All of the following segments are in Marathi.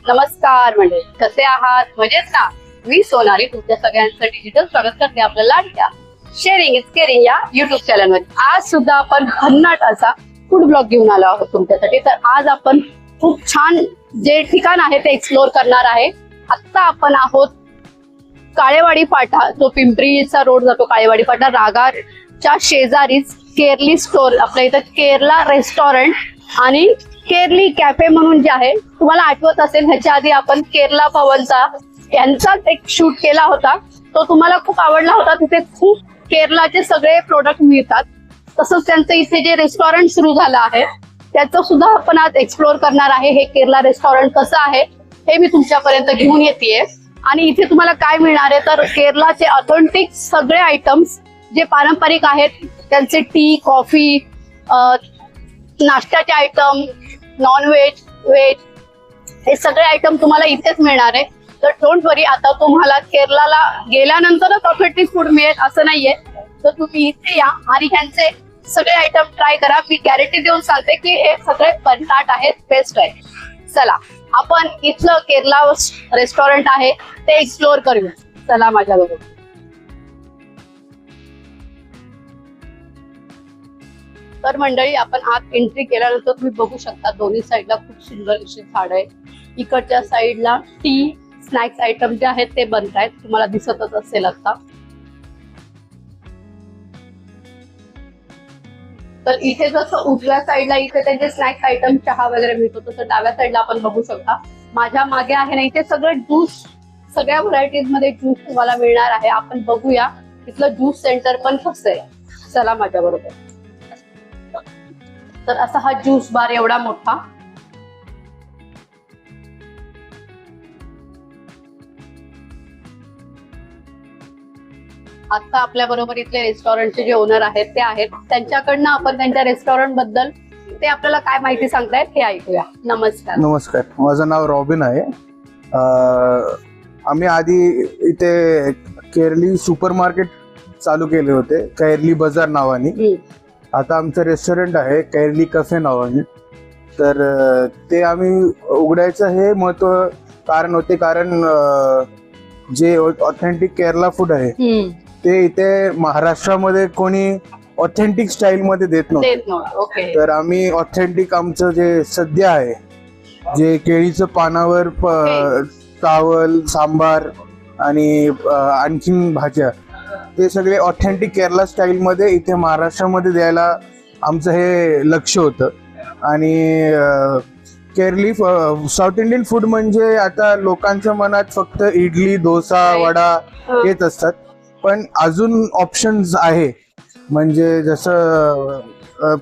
नमस्कार मंडळी, कसे आहात? मजेत ना? मी सोनाली तुमच्या सगळ्यांचं डिजिटल स्वागत करते आपल्या लाडक्या शेअरिंग इज केअरिंग या युट्यूब चॅनल मध्ये. आज सुद्धा आपण भन्नाट असा फूड ब्लॉग घेऊन आलो आहोत तुमच्यासाठी. तर आज आपण खूप छान जे ठिकाण आहे ते एक्सप्लोर करणार आहे. आता आपण आहोत काळेवाडी फाटा, जो पिंपरीचा रोड जातो काळेवाडी फाटा, रागाच्या शेजारीच केरली स्टोर, आपल्या इथं केरला रेस्टॉरंट आणि केरली कॅफे म्हणून जे आहे, तुम्हाला आठवत असेल ह्याच्या आधी आपण केरला भवनचा यांचाच एक शूट केला होता. तो तुम्हाला खूप आवडला होता. तिथे खूप केरलाचे सगळे प्रोडक्ट मिळतात. तसंच त्यांचं इथे जे रेस्टॉरंट सुरू झालं आहे त्याचं सुद्धा आपण आज एक्सप्लोर करणार आहे. हे केरला रेस्टॉरंट कसं आहे हे मी तुमच्यापर्यंत घेऊन येतेय. आणि इथे तुम्हाला काय मिळणार आहे तर केरलाचे ऑथेंटिक सगळे आयटम्स जे पारंपरिक आहेत, त्यांचे टी, कॉफी, नाश्त्याचे आयटम, नॉन व्हेज, व्हेज, हे सगळे आयटम तुम्हाला इथेच मिळणार आहे. तर डोंट वरी, आता तुम्हाला केरलाला गेल्यानंतरच ऑथेंटिक फूड मिळेल असं नाहीये. तर तुम्ही इथे या आणि ह्यांचे सगळे आयटम ट्राय करा. मी गॅरंटी देऊन सांगते की हे सगळे भन्नाट आहेत, बेस्ट आहे. चला आपण इथलं केरला रेस्टॉरंट आहे ते एक्सप्लोर करूया. चला माझ्याबरोबर. तर मंडळी, आपण आत एंट्री केल्यानंतर तुम्ही बघू शकता दोन्ही साईडला खूप सुंदर अशी झाड आहे. इकडच्या साईडला टी, स्नॅक्स आयटम जे आहेत ते बनत आहेत, तुम्हाला दिसतच असेल आता. तर इथे जसं उजव्या साईडला इथे त्यांचे स्नॅक्स आयटम, चहा वगैरे मिळतो, तसं डाव्या साईडला आपण बघू शकता. माझ्या मागे आहे ना, इथे सगळं ज्यूस, सगळ्या व्हरायटीज मध्ये ज्यूस तुम्हाला मिळणार आहे. आपण बघूया तिथलं ज्यूस सेंटर पण कसं आहे. चला माझ्या बरोबर. तर असा हा ज्यूस बार एवढा मोठा. आता आपल्या बरोबर इथले रेस्टॉरंटचे जे ओनर आहेत ते आहेत. त्यांच्याकडनं आपण त्यांच्या रेस्टॉरंट बद्दल ते आपल्याला काय माहिती सांगतायत हे ऐकूया. नमस्कार. नमस्कार, माझं नाव रॉबिन आहे. आम्ही आधी इथे केरली सुपर मार्केट चालू केले होते, केरली बाजार नावाने. आता आमचं रेस्टॉरंट आहे केरली कॅफे नावाने. तर ते आम्ही उघडायचं हे कारण होते, कारण जे ऑथेंटिक केरला फूड आहे ते इथे महाराष्ट्रामध्ये कोणी ऑथेंटिक स्टाईल मध्ये देत नव्हतं. तर आम्ही ऑथेंटिक आमचं जे सध्या आहे, जे केळीचं पानावर चावल, सांबार आणि आणखीन भाज्या, ते सगळे ऑथेंटिक केरला स्टाईल मध्ये इथे महाराष्ट्रामध्ये द्यायला आमचं हे लक्ष होतं. आणि केरली साऊथ इंडियन फूड म्हणजे आता लोकांच्या मनात फक्त इडली, डोसा, वडा हेच असतात, पण अजून ऑप्शन्स आहे. म्हणजे जसं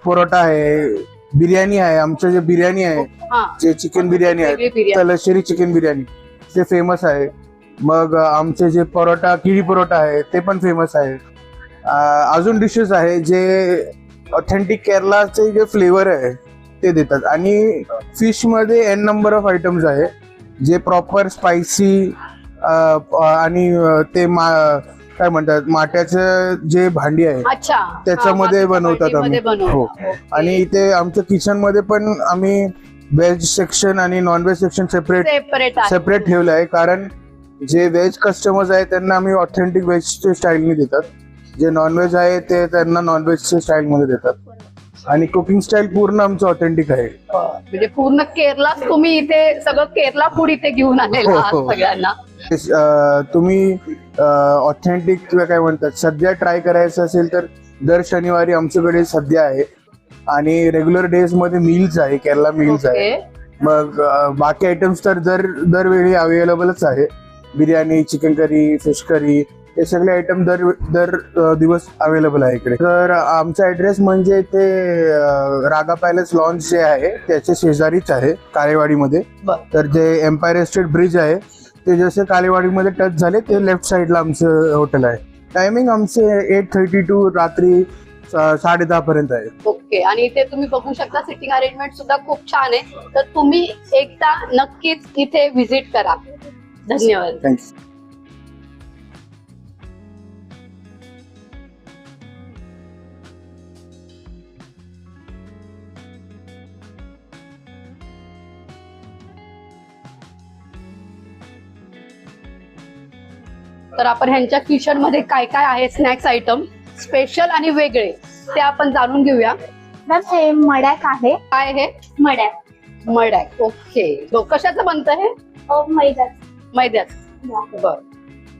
परोटा आहे, बिर्याणी आहे. आमचं जे बिर्याणी आहे, जे चिकन बिर्याणी आहे, तलश्शेरी चिकन बिर्याणी, ते फेमस आहे. मग आमचे जे परोटा, किळी परोटा आहे ते पण फेमस आहे. अजून डिशेस आहे जे ऑथेंटिक केरलाचे जे फ्लेवर आहे ते देतात. आणि फिश मध्ये एन नंबर ऑफ आयटम्स आहे जे प्रॉपर स्पायसी आणि ते काय म्हणतात, माट्याचं जे भांडी आहे त्याच्यामध्ये बनवतात आम्ही. हो. आणि इथे आमच्या किचन मध्ये पण आम्ही व्हेज सेक्शन आणि नॉन व्हेज सेक्शन सेपरेट ठेवलं आहे. कारण जे व्हेज कस्टमर्स आहे त्यांना आम्ही ऑथेंटिक व्हेजच्या स्टाईलने देतात, जे नॉनव्हेज आहे ते त्यांना नॉनव्हेजच्या स्टाईल मध्ये देतात. आणि कुकिंग स्टाईल पूर्ण आमचं ऑथेंटिक आहे. म्हणजे पूर्ण केरला तुम्ही इथे सगळं केरला फूड इथे घेऊन आलेला आहात सगळ्यांना. तुम्ही ऑथेंटिक किंवा काय म्हणतात सध्या ट्राय करायचं असेल तर दर शनिवारी आमच्याकडे सध्या आहे. आणि रेग्युलर डेज मध्ये मील्स आहे, केरला मील्स आहे. मग बाकी आयटम्स तर दरवेळी अवेलेबलच आहे. Biryani, chicken curry, fish curry, हे सगळे आयटम दर दिवस अवेलेबल आहे इकडे. तर आमचा ऍड्रेस म्हणजे ते रागा पॅलेस लॉन्च जे आहे त्याच्या शेजारीच आहे काळेवाडीमध्ये. तर जे एम्पायर एस्टेट ब्रिज आहे ते जसे काळेवाडीमध्ये टच झाले ते लेफ्ट साईडला आमचं हॉटेल आहे. टायमिंग आमचे 8:30 टू रात्री 10:30 पर्यंत आहे. ओके. आणि इथे तुम्ही बघू शकता सिटिंग अरेंजमेंट सुद्धा खूप छान आहे. तर तुम्ही एकदा नक्कीच इथे व्हिजिट करा. धन्यवाद. थँक्यू. तर आपण ह्यांच्या किचन मध्ये काय काय आहे स्नॅक्स आयटम स्पेशल आणि वेगळे ते आपण जाणून घेऊया. मॅम हे मडॅक आहे. काय हे मडॅक मडॅक. ओके. कशाचं बनतं हे? मैद्याचं. मैद्याचं. बर.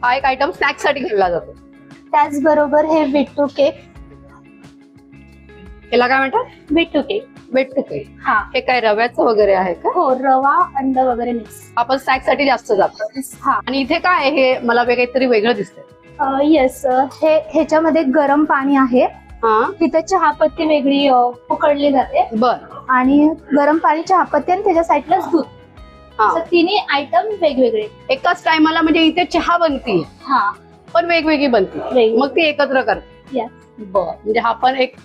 हा एक आयटम स्नॅक्स साठी घेतला जातो. त्याचबरोबर हे विट्टू केक. याला काय म्हणतात? विट्टू केक. विट्टू केक. हा. हे काय रव्याचं वगैरे आहे का? हो, रवा अंड वगैरे मिक्स. आपण स्नॅक्स साठी जास्त जातो. हा. आणि इथे काय आहे? हे मला काहीतरी वेगळं दिसतंय. येस, ह्याच्यामध्ये गरम पाणी आहे. हा. तिथे चहापत्ती वेगळी उकळली जाते बर. आणि गरम पाणी, चहापत्ती आणि त्याच्या साईडलाच दूध. हा. तर तिन्ही आयटम वेगवेगळे. एकाच टायमाला म्हणजे इथे चहा बनती हा, पण वेगवेगळी बनती, वेगवेगळी. मग ती एकत्र करते. Yes. बर. म्हणजे हा पण एक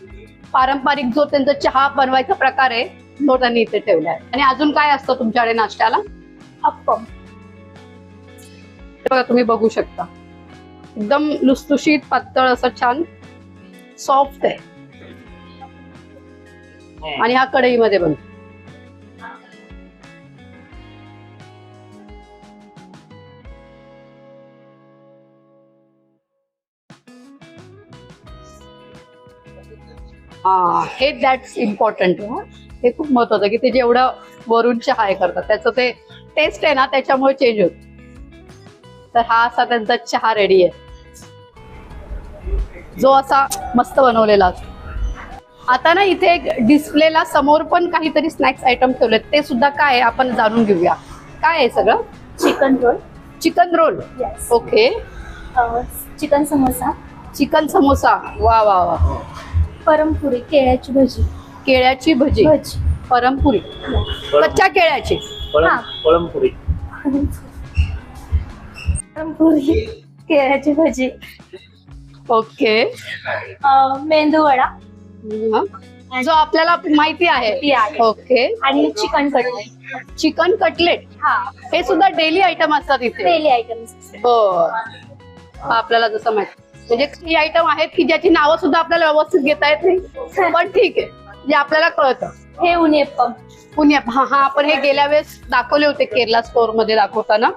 पारंपरिक जो त्यांचा चहा बनवायचा प्रकार आहे तो त्यांनी इथे ठेवलाय. आणि अजून काय असतं तुमच्याकडे नाश्त्याला? अप्पम. हे बघा, तुम्ही बघू शकता एकदम लुसलुशीत पातळ असं छान सॉफ्ट आहे. आणि हा कढईमध्ये बनतो. हा, हे दॅट्स इम्पॉर्टंट. हे खूप महत्वाचं की ते जेवढं वरून चहा हे करतात त्याचं ते टेस्ट आहे ना त्याच्यामुळे चेंज होत. तर हा असा त्यांचा चहा रेडी आहे जो असा मस्त बनवलेला असतो. आता ना इथे एक डिस्प्लेला समोर पण काहीतरी स्नॅक्स आयटम ठेवलेत, ते सुद्धा काय आहे आपण जाणून घेऊया. काय आहे सगळं? Chicken roll. Chicken roll. Yes. Okay. Chicken samosa. Chicken samosa. वा वा वा. परमपुरी, केळ्याची भजी. केळ्याची भजी. परमपुरी. कच्च्या केळ्याची. हा. पळमपुरी. परमपुरी, केळ्याची भजी. ओके. मेंदू वडा जो आपल्याला माहिती आहे. ओके. आणि चिकन कटलेट. Chicken cutlet. हा, हे सुद्धा डेली आयटम असतात इथे. Daily items. बर. आपल्याला जसं माहिती म्हणजे ही आयटम आहेत की ज्याची नावं सुद्धा आपल्याला व्यवस्थित घेता येत नाही, पण ठीक आहे जे आपल्याला कळतं. हे उनियप्पम. पुण्यात. हा हा, आपण हे गेल्या वेळेस दाखवले होते केरला स्टोर मध्ये दाखवताना.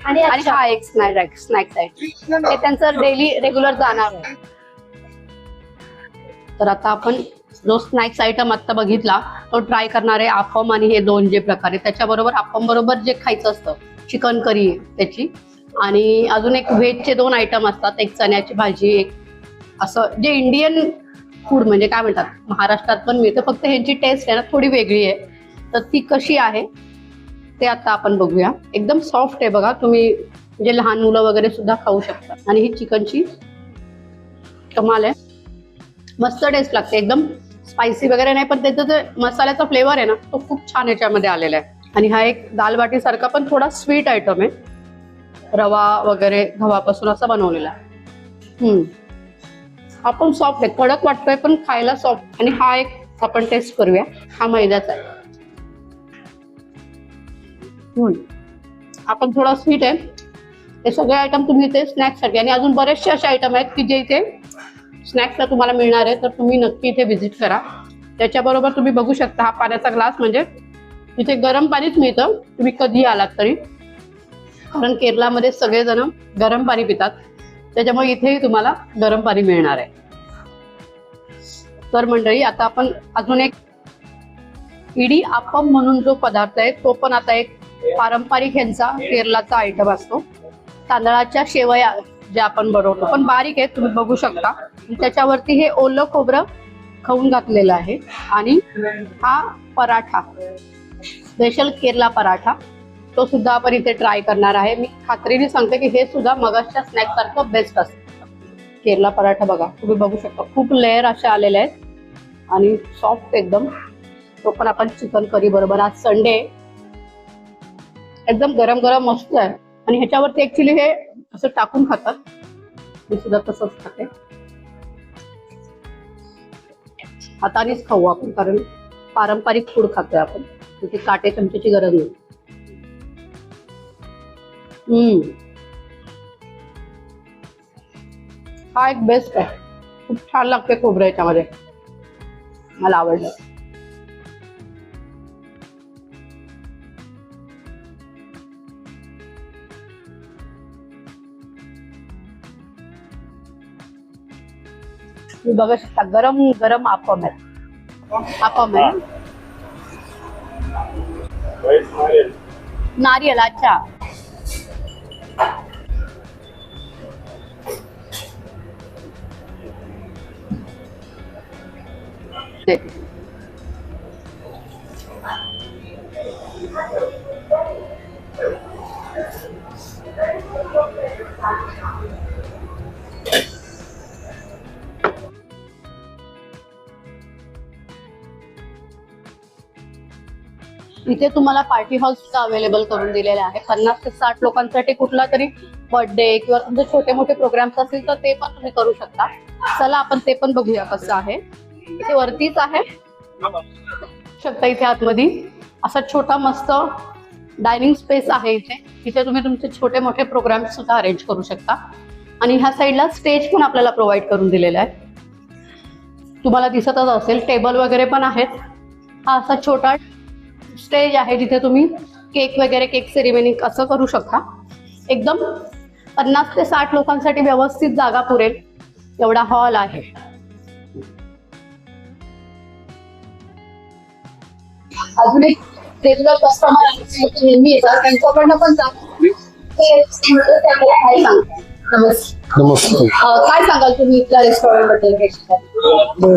आणि आणि हा एक स्नॅक्स आयटम हे त्यांचं डेली रेग्युलर जाणार आहे. तर आता आपण जो स्नॅक्स आयटम आता बघितला तो ट्राय करणार आहे. अप्पम आणि हे दोन जे प्रकार आहे त्याच्याबरोबर अप्पम बरोबर जे खायचं असतं चिकन करी त्याची, आणि अजून एक व्हेजचे दोन आयटम असतात, एक चण्याची भाजी, एक असं जे इंडियन फूड म्हणजे काय म्हणतात महाराष्ट्रात पण मिळतं, फक्त ह्यांची टेस्ट आहे ना थोडी वेगळी आहे. तर ती कशी आहे ते आता आपण बघूया. एकदम सॉफ्ट आहे बघा, तुम्ही म्हणजे लहान मुलं वगैरे सुद्धा खाऊ शकता. आणि ही चिकनची कमाल आहे, मस्त टेस्ट लागते. एकदम स्पायसी वगैरे नाही, पण त्याचा जो मसाल्याचा फ्लेवर आहे ना तो खूप छान याच्यामध्ये आलेला आहे. आणि हा एक दाल बाटी सारखा पण थोडा स्वीट आयटम आहे, रवा वगैरे गव्हापासून असा बनवलेला आहे. हा पण सॉफ्ट आहे, कडक वाटतोय पण खायला सॉफ्ट. आणि हा एक आपण टेस्ट करूया. हा मैद्याचा आहे. आपण थोडा स्वीट आहे. हे सगळे आयटम तुम्ही इथे स्नॅक्ससाठी, आणि अजून बरेचसे असे आयटम आहेत की जे इथे स्नॅक्सला तुम्हाला मिळणार आहे, तर तुम्ही नक्की इथे व्हिजिट करा. त्याच्याबरोबर तुम्ही बघू शकता हा पाण्याचा ग्लास, म्हणजे इथे गरम पाणीच मिळतं तुम्ही कधी आलात तरी, कारण केरळमध्ये सगळेजण गरम पाणी पितात, त्याच्यामुळे इथेही तुम्हाला गरम पाणी मिळणार आहे. तर मंडळी आता आपण अजून एक इडी अप्पम म्हणून जो पदार्थ आहे तो पण आता एक पारंपरिक ह्यांचा केरळाचा आयटम असतो. तांदळाच्या शेवया ज्या आपण बनवतो पण बारीक आहेत तुम्ही बघू शकता. त्याच्यावरती हे ओलं खोबरं खाऊन घातलेलं आहे. आणि हा पराठा, स्पेशल केरला पराठा, तो सुद्धा आपण इथे ट्राय करणार आहे. मी खात्रीने सांगते की हे सुद्धा मगाच्या स्नॅक्स सारखं बेस्ट असतं. केरला पराठा बघा तुम्ही बघू शकता, खूप लेअर असे आलेले आहेत आणि सॉफ्ट एकदम. तो पण आपण चिकन करी बरोबर. आज संडे, एकदम गरम गरम मस्त आहे. आणि ह्याच्यावरती ऍक्च्युली हे असं टाकून खातात, मी सुद्धा तसंच खाते. हातानेच खाऊ आपण, कारण पारंपरिक फूड खातोय आपण, तिथे काटे चमच्याची गरज नाही. हा एक बेस्ट आहे, खूप छान लागते खोबरं याच्यामध्ये, मला आवडलं. तुम्ही बघू शकता गरम गरम आप्पम आहे. आप्पम आहे नारियल. अच्छा इथे तुम्हाला पार्टी हॉल सुद्धा अवेलेबल करून दिलेले आहे. 50 ते 60 लोकांसाठी कुठला तरी बर्थडे किंवा तुमचे छोटे मोठे प्रोग्राम्स असतील तर ते पण तुम्ही करू शकता. चला आपण ते पण बघूया कसं आहे. इथे वरतीच आहे शकता. इथे आतमध्ये असा छोटा मस्त डायनिंग स्पेस आहे. इथे तुम्ही तुमचे छोटे मोठे प्रोग्राम सुद्धा अरेंज करू शकता. आणि ह्या साईडला स्टेज पण आपल्याला प्रोव्हाइड करून दिलेला आहे. तुम्हाला दिसतच असेल टेबल वगैरे पण आहेत. हा असा छोटा स्टेज आहे जिथे तुम्ही केक वगैरे केक सेरेमनी असं करू शकता. एकदम 50 ते 60 लोकांसाठी व्यवस्थित जागा पुरेल एवढा हॉल आहे. अजून एक रेग्युलर कस्टमर नेहमी येतात त्यांच्याकडनं पण नमस्ते. काय सांगाल तुम्ही इथल्या रेस्टॉरंट बद्दल?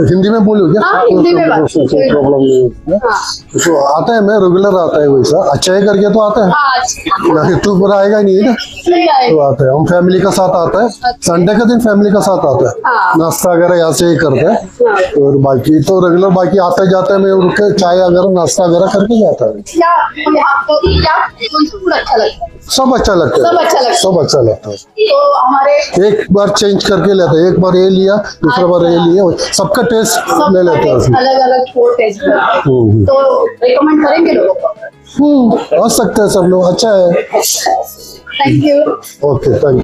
हिंदी में बोलो क्या? हाँ, हिंदी में बात कोई प्रॉब्लम नहीं है। तो आता है, मैं रेगुलर आता है वैसा. अच्छा है करके तो आता है, नहीं तो पूरा आएगा ही नहीं ना. तो आता है, हम फैमिली का साथ आता है. संडे का दिन फैमिली का साथ आता है. नाश्ता वगैरह यहाँ से ही करते हैं. और बाकी तो रेगुलर बाकी आते जाते मैं उनके चाय वगैरह नाश्ता वगैरह करके जाता है. सब अच्छा लगता है. सब अच्छा लगता है. तो हमारे एक बार चेंज करके लेते हैं. एक बार ये लिया, दूसरा बार ये लिया. सबका टेस्ट ले लेते हैं उसमें. अलग अलग टेस्ट तो रिकमेंड करेंगे लोगों को. आ सकते हैं सब लोग. अच्छा है. Thank you. Okay, thank you.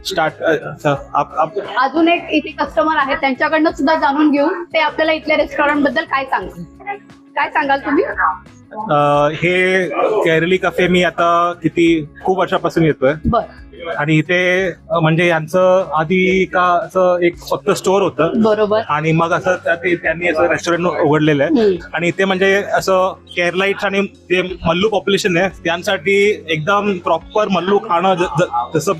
Start आप अजून एक इथे कस्टमर आहे त्यांच्याकडनं सुद्धा जाणून घेऊ ते आपल्याला इथल्या रेस्टॉरंट बद्दल काय सांगाल तुम्ही? हे केरली कफे मी आता खूप वर्षापासून येतोय. बर. आणि इथे म्हणजे यांचं आधी का असं एक फक्त स्टोर होतं. बरोबर. आणि मग असं त्यांनी असं रेस्टॉरंट उघडलेलं आहे. आणि इथे म्हणजे असं केरलाइट्स आणि जे मल्लू पॉप्युलेशन आहे त्यांसाठी एकदम प्रॉपर मल्लू खाणं जसं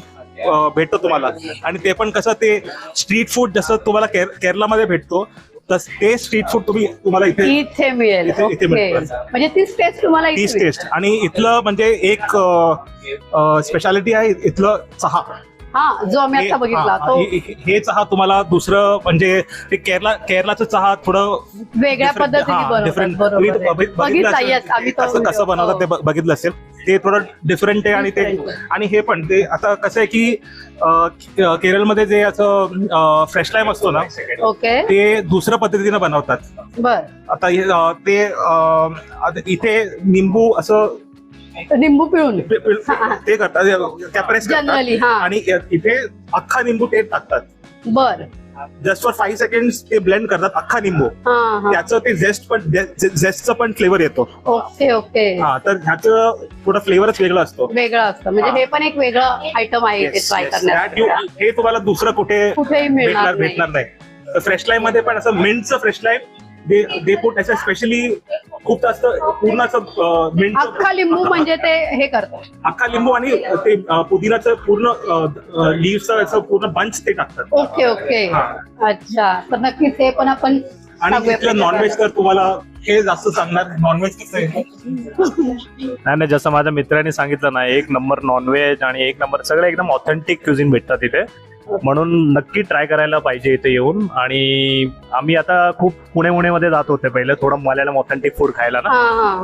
भेटतो तुम्हाला. आणि ते पण कसं ते स्ट्रीट फूड जसं तुम्हाला केरलामध्ये भेटतो तस ते स्ट्रीट फूड तुम्हाला इथे मिळेल. इथे मिळेल. म्हणजे तीच टेस्ट तुम्हाला तीच टेस्ट. आणि इथलं म्हणजे एक स्पेशालिटी आहे इथलं चहा. हा जो आम्ही आता बघितला तो हे चहा तुम्हाला दुसरं म्हणजे ते केरलाचं चहा थोडं वेगळ्या पद्धतीने असं कसं बनवतात ते बघितलं असेल. ते थोडं डिफरंट आहे. आणि ते पण ते आता कसं आहे की केरळमध्ये जे असं फ्रेश लाईम असतो ना ओके ते दुसऱ्या पद्धतीने बनवतात. बर. आता ते इथे निंबू असं निंबू पिळून ते करतात कॅप्रेस जनरली. आणि इथे अख्खा निंबू ते टाकतात. बर. जस्ट फॉर 5 सेकंड ते ब्लेंड करतात अख्खा निंबू. त्याचं ते झेस्टचं पण फ्लेवर येतो. Okay okay. हा तर ह्याचं थोडं फ्लेवरच वेगळं असतं. म्हणजे हे पण एक वेगळं आयटम आहे ट्राय करण्यासाठी. हे तुम्हाला दुसरं कुठेही भेटणार नाही. फ्रेश लाईम मध्ये पण असं मिंटचं फ्रेश लाईम दे पुट असं स्पेशली खूप जास्त पूर्ण असं मिंट अख्खा लिंबू म्हणजे ते हे करतात. अख्खा लिंबू आणि ते पुदिनाचं पूर्ण लीव्हचं असं पूर्ण बंच ते टाकतात. Okay okay. अच्छा तर नक्कीच हे पण आपण आणि तिथलं नॉनव्हेज तर तुम्हाला हे जास्त सांगणार नॉनव्हेज कसं आहे. नाही नाही, जसं माझ्या मित्रांनी सांगितलं ना, एक नंबर नॉनव्हेज आणि एक नंबर सगळं एकदम ऑथेंटिक क्युझिन भेटतात इथे. म्हणून नक्की ट्राय करायला पाहिजे इथे येऊन. आणि आम्ही आता खूप पुणे मध्ये जात होते पहिले थोडं मल्याळम ऑथेंटिक फूड खायला ना,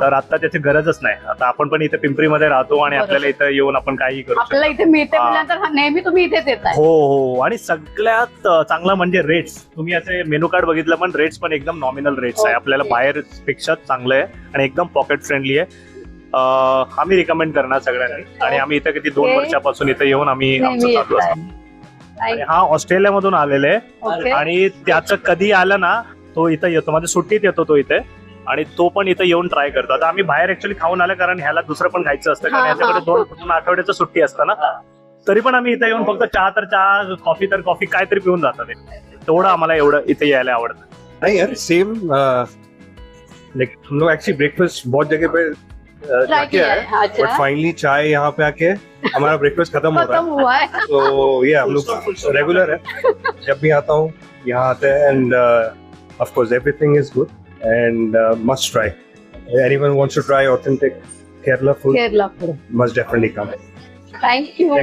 तर आता त्याची गरजच नाही. आता आपण पण इथे पिंपरीमध्ये राहतो आणि आपल्याला इथे येऊन आपण काही करू शकतो. आपल्याला इथे मिळते म्हटल्यानंतर नेहमी तुम्ही इथेच येताय. हो हो. आणि सगळ्यात चांगलं म्हणजे रेट्स. तुम्ही असे मेनू कार्ड बघितलं पण रेट्स पण एकदम नॉमिनल रेट्स आहे. आपल्याला बाहेर पेक्षा चांगलं आहे आणि एकदम पॉकेट फ्रेंडली आहे. आम्ही रिकमेंड करणार सगळ्यांनी. आणि आम्ही इथे किती 2 वर्षापासून इथे येऊन आम्ही आमचं चालू असतो. आणि हा ऑस्ट्रेलियामधून आलेला आहे आणि त्याचं कधी आलं ना तो इथं येतो, म्हणजे सुट्टीत येतो तो इथे आणि तो पण इथं येऊन ट्राय करतो. आता आम्ही बाहेर ऍक्च्युअली खाऊन आलं कारण ह्याला दुसरं पण खायचं असतं कारण ह्याच्याकडे 2 आठवड्याचं सुट्टी असतं ना. तरी पण आम्ही इथे येऊन फक्त चहा तर चहा, कॉफी तर कॉफी, काहीतरी पिऊन जातात. तेवढं आम्हाला एवढं इथे यायला आवडतं. नहीं यार सेम लाइक हम लोग एक्चुअली ब्रेकफास्ट बहुत जगह पे जाके आए बट फाइनली चाय यहाँ पे आके हमारा ब्रेकफास्ट खत्म हो रहा खत्म हुआ है. है. तो ये हम लोग रेगुलर है, जब भी आता हूँ यहाँ आते हैं and of course everything is good and must try. Anyone wants to try authentic Kerala food Kerala food must definitely come. Thank you.